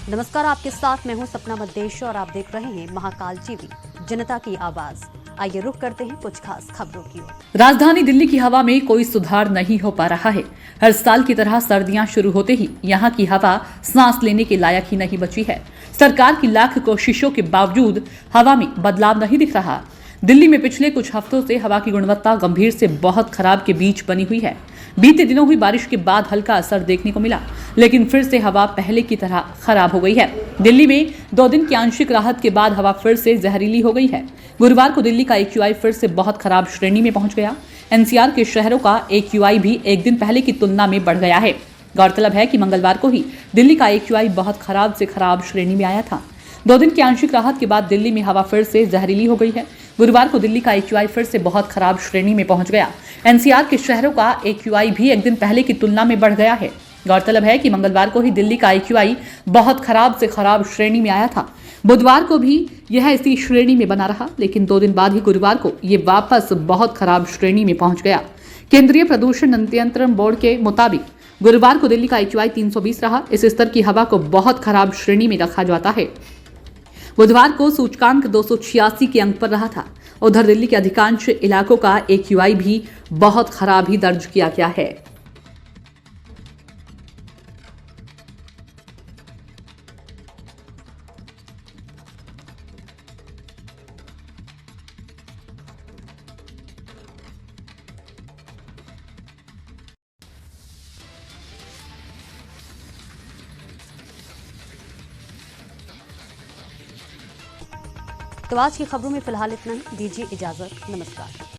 नमस्कार, आपके साथ मैं हूं सपना मद्देश और आप देख रहे हैं महाकाल टीवी, जनता की आवाज। आइए रुक करते हैं कुछ खास खबरों की ओर। राजधानी दिल्ली की हवा में कोई सुधार नहीं हो पा रहा है। हर साल की तरह सर्दियां शुरू होते ही यहां की हवा सांस लेने के लायक ही नहीं बची है। सरकार की लाख कोशिशों के बावजूद हवा में बदलाव नहीं दिख रहा। दिल्ली में पिछले कुछ हफ्तों से हवा की गुणवत्ता गंभीर से बहुत खराब के बीच बनी हुई है। बीते दिनों हुई बारिश के बाद हल्का असर देखने को मिला, लेकिन फिर से हवा पहले की तरह खराब हो गई है। दिल्ली में 2 दिन की आंशिक राहत के बाद हवा फिर से जहरीली हो गई है। गुरुवार को दिल्ली का AQI फिर से बहुत खराब श्रेणी में पहुंच गया। NCR के शहरों का AQI भी एक दिन पहले की तुलना में बढ़ गया है। गौरतलब है कि मंगलवार को ही दिल्ली का AQI बहुत खराब से खराब श्रेणी में आया था। 2 दिन की आंशिक राहत के बाद दिल्ली में हवा फिर से जहरीली हो गई है। गुरुवार को दिल्ली का AQI फिर से बहुत खराब श्रेणी में पहुंच गया। NCR के शहरों का AQI भी एक दिन पहले की तुलना में बढ़ गया है। गौरतलब है कि मंगलवार को ही दिल्ली का AQI बहुत खराब से खराब श्रेणी में आया था। बुधवार को भी यह इसी श्रेणी में बना रहा, लेकिन 2 दिन बाद ही गुरुवार को ये वापस बहुत खराब श्रेणी में पहुंच गया। केंद्रीय प्रदूषण नियंत्रण बोर्ड के मुताबिक गुरुवार को दिल्ली का AQI 320 रहा। इस स्तर की हवा को बहुत खराब श्रेणी में रखा जाता है। बुधवार को सूचकांक 286 के अंक पर रहा था। उधर दिल्ली के अधिकांश इलाकों का AQI भी बहुत खराब ही दर्ज किया गया है। तो आज की खबरों में फिलहाल इतना ही। दीजिए इजाजत। नमस्कार।